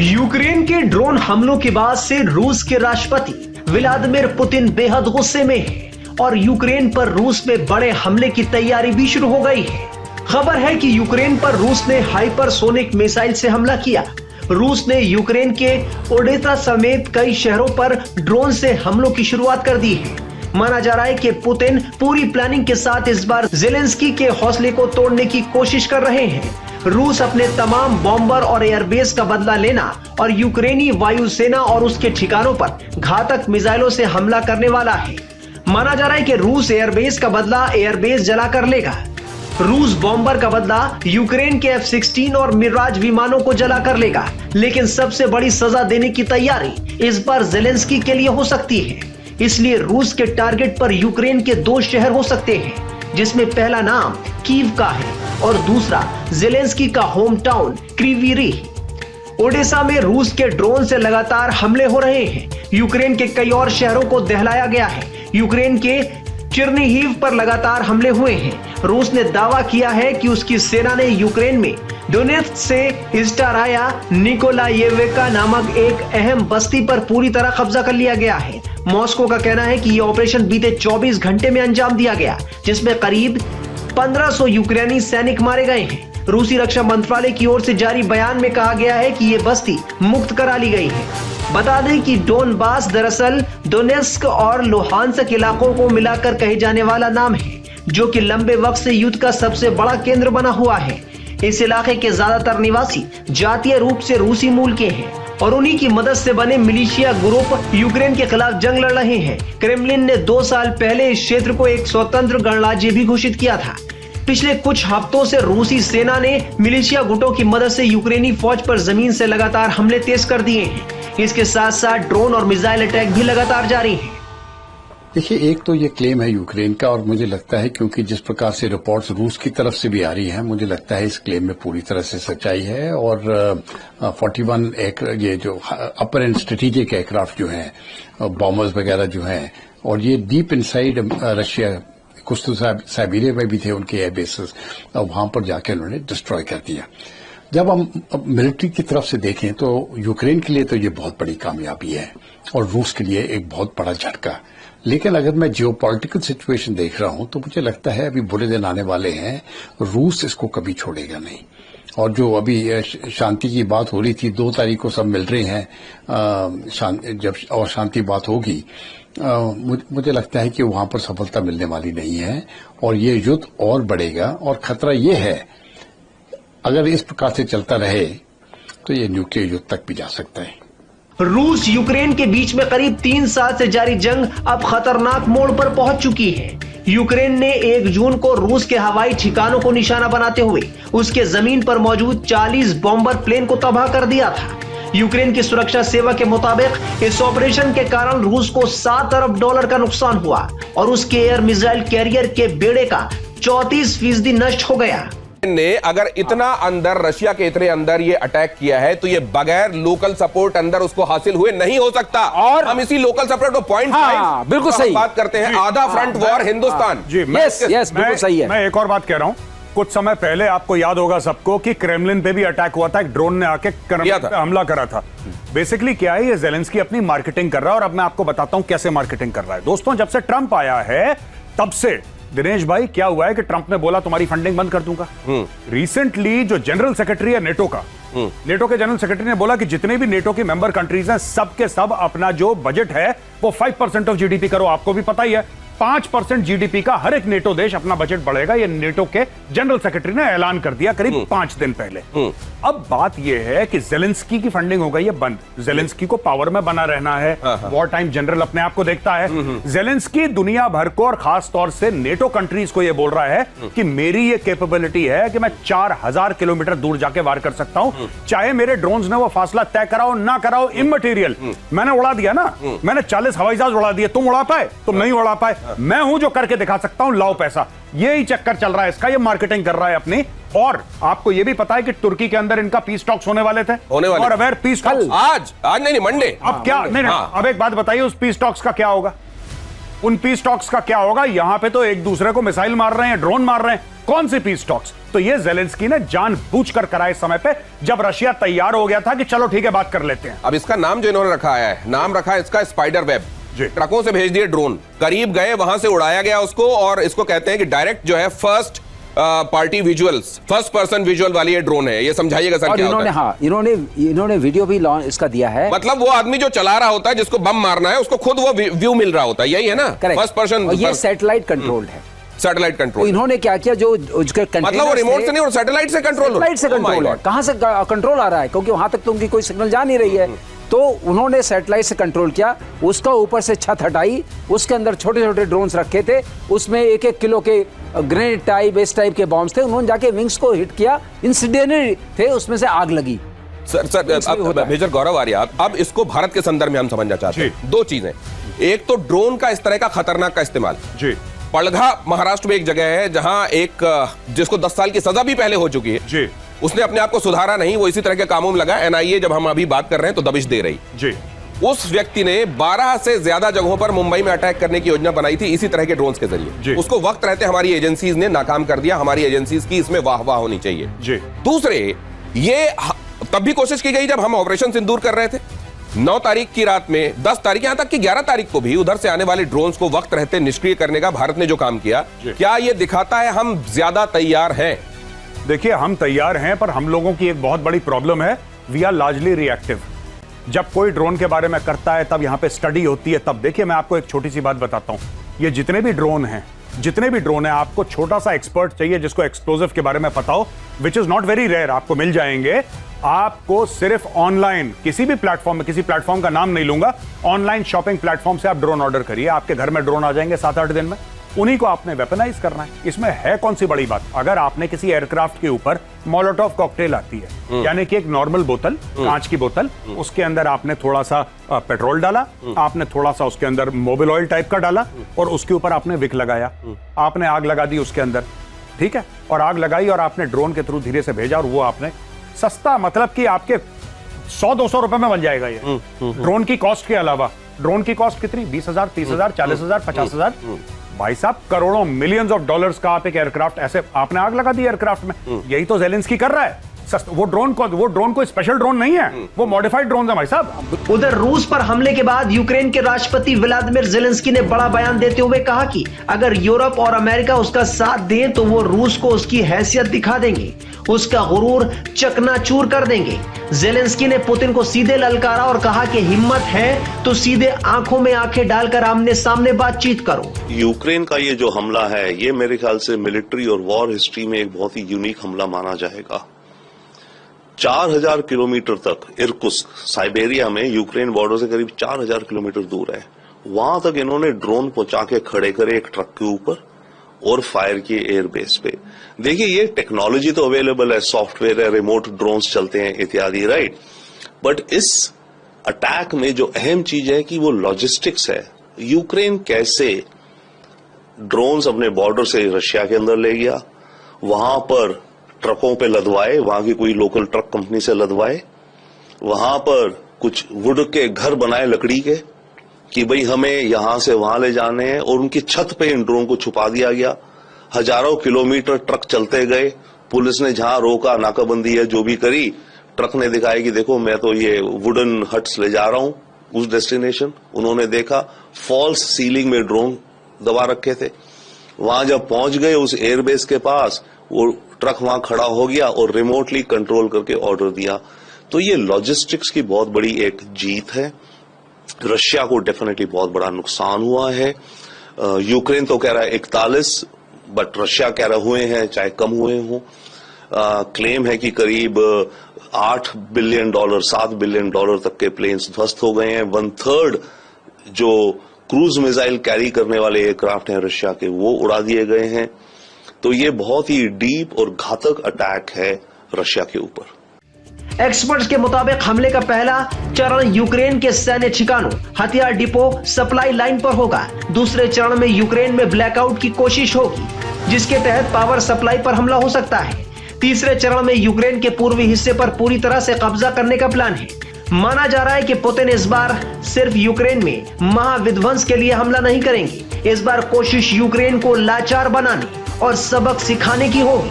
Ukraine के drone हमलों के बाद से रूस के राष्ट्रपति व्लादिमीर पुतिन बेहद गुस्से में हैं और यूक्रेन पर रूस में बड़े हमले की तैयारी भी शुरू हो गई है। खबर है कि यूक्रेन पर रूस ने हाइपरसोनिक मिसाइल से हमला किया। रूस ने यूक्रेन के ओडेसा समेत कई शहरों पर ड्रोन से हमलों की शुरुआत कर दी है। माना जा रहा है कि पुतिन पूरी प्लानिंग के साथ इस बार ज़ेलेंस्की के हौसले को तोड़ने की कोशिश कर रहे हैं। रूस अपने तमाम बॉम्बर और एयरबेस का बदला लेना और यूक्रेनी वायुसेना और उसके ठिकानों पर घातक मिसाइलों से हमला करने वाला है। माना जा रहा है कि रूस एयरबेस का बदला एयरबेस जलाकर लेगा। रूस बॉम्बर का बदला यूक्रेन के F-16 और मिराज विमानों को जलाकर लेगा। लेकिन सबसे बड़ी सजा देने की तैयारी इस बार ज़ेलेंस्की के लिए हो सकती है। इसलिए रूस के टारगेट पर यूक्रेन के 2 शहर हो सकते हैं, जिसमें पहला नाम कीव का है और दूसरा ज़ेलेंस्की का होम टाउन क्रीवी रिह। ओडेसा में रूस के ड्रोन से लगातार हमले हो रहे हैं। यूक्रेन के कई और शहरों को दहलाया गया है। यूक्रेन के चिर्निहिव पर लगातार हमले हुए हैं। रूस ने दावा किया है कि उसकी सेना ने यूक्रेन में डोनेत्स्क से स्टाराया निकोलायेविका नामक एक अहम बस्ती पर पूरी तरह कब्जा कर लिया गया है। मॉस्को का कहना है कि यह ऑपरेशन बीते 24 घंटे में अंजाम दिया गया, जिसमें करीब 1500 यूक्रेनी सैनिक मारे गए हैं। रूसी रक्षा मंत्रालय की ओर से जारी बयान में कहा गया है कि ये बस्ती मुक्त करा ली गई है। बता दें कि डोनबास दरअसल डोनेत्स्क और लुहांस्क इलाकों को मिलाकर कहे जाने वाला नाम है, जो कि लंबे वक्त से युद्ध का सबसे बड़ा केंद्र बना हुआ है। इस इलाके के ज्यादातर निवासी जातीय रूप से रूसी मूल के हैं और उन्हीं की मदद से बने मिलिशिया ग्रुप यूक्रेन के खिलाफ जंग लड़ रहे हैं। क्रेमलिन ने 2 साल पहले इस क्षेत्र को एक स्वतंत्र गणराज्य भी घोषित किया था। पिछले कुछ हफ्तों से रूसी सेना ने मिलिशिया गुटों की मदद से यूक्रेनी फौज पर जमीन से लगातार हमले तेज कर दिए हैं। इसके साथ साथ ड्रोन और मिसाइल अटैक भी लगातार जारी हैं। देखिए, एक तो ये क्लेम है यूक्रेन का और मुझे लगता है क्योंकि जिस प्रकार से रिपोर्ट्स रूस की तरफ से भी आ रही हैं, मुझे लगता है इस क्लेम में पूरी तरह से सच्चाई है। और 41 ये जो अपर एंड स्ट्रेटेजिक एयरक्राफ्ट जो हैं, बॉम्बर्स वगैरह जो हैं, और ये डीप इनसाइड रशिया, कुछ तो साइबेरिया में भी थे उनके एयरबेसेस, और वहां पर जाके उन्होंने डिस्ट्रॉय कर दिया। जब हम मिलिट्री की तरफ से देखें तो यूक्रेन के लिए तो ये बहुत बड़ी कामयाबी है और रूस के लिए एक बहुत बड़ा झटका। लेकिन अगर मैं जियोपॉलिटिकल सिचुएशन देख रहा हूं तो मुझे लगता है अभी बुरे दिन आने वाले हैं। रूस इसको कभी छोड़ेगा नहीं। और जो अभी शांति की बात हो रही थी, 2 तारीख को सब मिल रहे हैं जब और शांति बात होगी, मुझे लगता है कि वहां पर सफलता मिलने वाली नहीं है और ये युद्ध और बढ़ेगा। और खतरा ये है, अगर इस प्रकार से चलता रहे तो ये न्यूक्लियर युद्ध तक भी जा सकता है। रूस यूक्रेन के बीच में करीब 3 साल से जारी जंग अब खतरनाक मोड़ पर पहुंच चुकी है। यूक्रेन ने 1 जून को रूस के हवाई ठिकानों को निशाना बनाते हुए उसके जमीन पर मौजूद 40 बॉम्बर प्लेन को तबाह कर दिया था। यूक्रेन की सुरक्षा सेवा के मुताबिक इस ऑपरेशन के कारण रूस को $7 अरब का नुकसान हुआ और उसके एयर मिसाइल कैरियर के बेड़े का 34% नष्ट हो गया। ने अगर इतना अंदर, रशिया के इतने अंदर ये अटैक किया है तो ये बगैर लोकल सपोर्ट अंदर उसको हासिल हुए नहीं हो सकता। और हम इसी लोकल सपोर्ट को 0.5 बिल्कुल सही बात करते हैं। आधा फ्रंट वॉर हिंदुस्तान। यस बिल्कुल सही है। मैं एक और बात कह रहा हूं, कुछ समय पहले आपको याद होगा सबको कि क्रेमलिन पे भी अटैक हुआ था, एक ड्रोन ने आके हमला करा था। बेसिकली क्या है, ये ज़ेलेंस्की अपनी मार्केटिंग कर रहा है और अब मैं आपको बताता हूं कैसे मार्केटिंग कर रहा है। दोस्तों, जब से ट्रंप आया है तब से दिनेश भाई क्या हुआ है कि ट्रंप ने बोला तुम्हारी फंडिंग बंद कर दूंगा। रिसेंटली जो जनरल सेक्रेटरी है नेटो का, नेटो के जनरल सेक्रेटरी ने बोला कि जितने भी नेटो की मेंबर कंट्रीज हैं सब के सब अपना जो बजट है वो 5% ऑफ जीडीपी करो। आपको भी पता ही है 5% जीडीपी का हर एक नेटो देश अपना बजट बढ़ेगा। ये नेटो के जनरल सेक्रेटरी ने ऐलान कर दिया करीब 5 दिन पहले। अब बात यह है कि ज़ेलेंस्की की फंडिंग हो गई है बंद। ज़ेलेंस्की को पावर में बना रहना है, वॉर टाइम जनरल अपने आप को देखता है। ज़ेलेंस्की दुनिया भर को और खास तौर से नेटो कंट्रीज को यह बोल रहा है कि मेरी ये कैपेबिलिटी है कि मैं 4000 किलोमीटर दूर जाके वार कर सकता हूं, चाहे मेरे ड्रोन्स ने वो फासला तय कराओ ना कराओ, इममटेरियल। मैंने उड़ा दिया ना, मैंने 40 हवाई जहाज उड़ा दिए, तुम उड़ा पाए? तुम नहीं उड़ा पाए। मैं हूं जो करके दिखा सकता हूं, लाओ पैसा। यही चक्कर चल रहा है इसका, ये मार्केटिंग कर रहा है अपनी। और आपको ये भी पता है कि तुर्की के अंदर इनका पीस टॉक्स होने वाले थे, और अवेयर पीस टॉक्स आज नहीं मंडे। अब क्या नहीं, अब एक बात बताइए, उस पीस टॉक्स का क्या होगा? उन पीस टॉक्स का क्या होगा? यहां पे तो एक दूसरे को मिसाइल मार रहे हैं, ड्रोन मार रहे हैं, कौन सी पीस टॉक्स? तो ये ज़ेलेंस्की ने जानबूझकर करा इस समय पे, जब रशिया तैयार हो गया था कि चलो ठीक है बात कर लेते हैं। अब इसका नाम जो इन्होंने रखा है, नाम रखा है इसका स्पाइडर वेब। ट्रकों से भेज दिए ड्रोन, करीब गए, वहां से उड़ाया गया उसको, और इसको कहते हैं कि डायरेक्ट जो है first party visuals, first person visual वाली ये ड्रोन है। ये समझाइएगा सर क्या होता है? हाँ, इन्होंने वीडियो भी इसका दिया है। मतलब वो आदमी जो चला रहा होता है, जिसको बम मारना है, उसको खुद वो व्यू मिल रहा होता है, यही है ना? First person. ये सैटेलाइट कंट्रोल्ड है, सैटेलाइट कंट्रोल। तो इन्होंने क्या किया, जो मतलब वो रिमोट से नहीं और सैटेलाइट से कंट्रोल है। कहां से कंट्रोल आ रहा है? क्योंकि वहां तक तो उनकी कोई सिग्नल जा नहीं रही है। तो उन्होंने सैटेलाइट से कंट्रोल किया, उसका ऊपर से छत हटाई, उसके अंदर छोटे छोटे ड्रोन्स रखे थे, उसमें 1-1 किलो के ग्रेनेड टाइप, इस टाइप के बॉम्ब्स थे। उन्होंने जाके विंग्स को हिट किया, इंसिडेंटली थे, उसमें से आग लगी। सर मेजर गौरव आर्या, अब इसको भारत के संदर्भ में हम समझना चाहते हैं। दो चीजें, एक तो ड्रोन का इस तरह का खतरनाक का इस्तेमाल। जी, पड़घा महाराष्ट्र में एक जगह है जहां एक जिसको 10 साल की सजा भी पहले हो चुकी है जी, उसने अपने आप को सुधारा नहीं, वो इसी तरह के कामों में लगा। एनआईए जब हम अभी बात कर रहे हैं तो दबिश दे रही जी। उस व्यक्ति ने 12 से ज्यादा जगहों पर मुंबई में अटैक करने की योजना बनाई थी इसी तरह के ड्रोन्स के जरिए। उसको वक्त रहते हमारी एजेंसीज ने नाकाम कर दिया। हमारी एजेंसीज की इसमें वाह वाह होनी चाहिए जी। दूसरे, ये तब भी कोशिश की गई जब हम ऑपरेशन सिंदूर कर रहे थे 9 तारीख की रात में, 10 तारीख, यहां तक कि 11 तारीख को भी उधर से आने वाले ड्रोन्स को वक्त रहते निष्क्रिय करने का भारत ने जो काम किया, क्या यह दिखाता है हम ज्यादा तैयार हैं? देखिए, हम तैयार हैं, पर हम लोगों की एक बहुत बड़ी प्रॉब्लम है, वी आर लार्जली रिएक्टिव। जब कोई ड्रोन के बारे में करता है तब यहां पे स्टडी होती है, तब देखिए मैं आपको एक छोटी सी बात बताता हूं। ये जितने भी ड्रोन हैं, आपको छोटा सा एक्सपर्ट चाहिए जिसको एक्सप्लोजिव के बारे में पता हो, which is not very rare, आपको मिल जाएंगे। आपको सिर्फ ऑनलाइन किसी भी प्लेटफॉर्म में, किसी प्लेटफॉर्म का नाम नहीं लूंगा, ऑनलाइन शॉपिंग प्लेटफॉर्म से आप ड्रोन ऑर्डर करिए, आपके घर में ड्रोन आ जाएंगे 7-8 दिन में। उन्हीं को आपने वेपनाइज करना है। इसमें है कौन सी बड़ी बात? अगर आपने किसी एयरक्राफ्ट के ऊपर मोलोटोव कॉकटेल आती है, यानी कि एक नॉर्मल बोतल, कांच की बोतल, उसके अंदर आपने थोड़ा सा पेट्रोल डाला, आपने थोड़ा सा उसके अंदर मोबिल ऑयल टाइप का डाला, और उसके ऊपर आपने विक लगाया, आपने आग लगा दी उसके अंदर, ठीक है, और आग लगाई और आपने ड्रोन के थ्रू धीरे से भेजा, और वो आपने सस्ता, मतलब कि आपके 100-200 रुपए में बन जाएगा ये ड्रोन की कॉस्ट के अलावा। ड्रोन की कॉस्ट कितनी? 20,000, 30,000, 40,000, 50,000। भाई साहब, करोड़ों, मिलियंस ऑफ डॉलर्स का आप एक एयरक्राफ्ट, ऐसे आपने आग लगा दी एयरक्राफ्ट में। यही तो ज़ेलेंस्की कर रहा है। वो ड्रोन कोई स्पेशल ड्रोन नहीं है, वो मॉडिफाइड ड्रोन है भाई साहब। उधर रूस पर हमले के बाद यूक्रेन के राष्ट्रपति व्लादिमीर ज़ेलेंस्की ने बड़ा बयान देते हुए कहा कि अगर यूरोप और अमेरिका उसका साथ दें तो वो रूस को उसकी हैसियत दिखा देंगे, उसका गुरूर चकनाचूर कर देंगे। ज़ेलेंस्की ने पुतिन को सीधे ललकारा और कहा कि हिम्मत है तो सीधे आंखों में आंखें डालकर आमने सामने बातचीत करो। यूक्रेन का ये जो हमला है, ये मेरे ख्याल से मिलिट्री और वॉर हिस्ट्री में एक बहुत ही यूनिक हमला माना जाएगा। 4000 किलोमीटर तक इरकुत्स्क, साइबेरिया में, यूक्रेन बॉर्डर से करीब 4000 किलोमीटर दूर है, वहां तक इन्होंने ड्रोन पहुंचा के खड़े करे एक ट्रक के ऊपर और फायर किए एयरबेस पे। देखिए, ये टेक्नोलॉजी तो अवेलेबल है, सॉफ्टवेयर है, रिमोट ड्रोन्स चलते हैं इत्यादि, राइट, बट इस अटैक में जो अहम चीज है कि वो लॉजिस्टिक्स है। यूक्रेन कैसे ड्रोन्स अपने बॉर्डर से रशिया के अंदर ले गया, वहां पर ट्रकों पे लदवाए, वहां की कोई लोकल ट्रक कंपनी से लदवाए, वहां पर कुछ वुड के घर बनाए लकड़ी के कि भाई हमें यहां से वहां ले जाने हैं, और उनकी छत पे इन ड्रोन को छुपा दिया गया। हजारों किलोमीटर ट्रक चलते गए, पुलिस ने जहां रोका, नाकाबंदी है जो भी करी, ट्रक ने दिखाया कि देखो मैं तो ये वुडन हट्स ले जा रहा हूं उस डेस्टिनेशन। उन्होंने देखा फॉल्स सीलिंग में ड्रोन दबा रखे थे। वहां जब पहुंच गए उस एयरबेस के पास, वो ट्रक वहां खड़ा हो गया और रिमोटली कंट्रोल करके ऑर्डर दिया। तो ये लॉजिस्टिक्स की बहुत बड़ी एक जीत है। रशिया को डेफिनेटली बहुत बड़ा नुकसान हुआ है। यूक्रेन तो कह रहा है 41, बट रशिया कह रहा हुए हैं चाहे कम हुए हों। क्लेम है कि करीब $8 बिलियन, $7 बिलियन तक के प्लेन्स ध्वस्त हो गए हैं। 1/3 जो क्रूज मिसाइल कैरी करने वाले एयरक्राफ्ट हैं रशिया के, वो उड़ा दिए गए हैं। तो ये बहुत ही डीप और घातक अटैक है रशिया के ऊपर। एक्सपर्ट्स के मुताबिक हमले का पहला चरण यूक्रेन के सैन्य ठिकानों, हथियार डिपो, सप्लाई लाइन पर होगा। दूसरे चरण में यूक्रेन में ब्लैकआउट की कोशिश होगी, जिसके तहत पावर सप्लाई पर हमला हो सकता है। तीसरे चरण में यूक्रेन के पूर्वी हिस्से पर पूरी तरह से कब्जा करने का प्लान है। माना जा रहा है कि पुतिन इस बार सिर्फ यूक्रेन में महाविध्वंस के लिए हमला नहीं करेंगे, इस बार कोशिश यूक्रेन को लाचार बनाने और सबक सिखाने की होगी।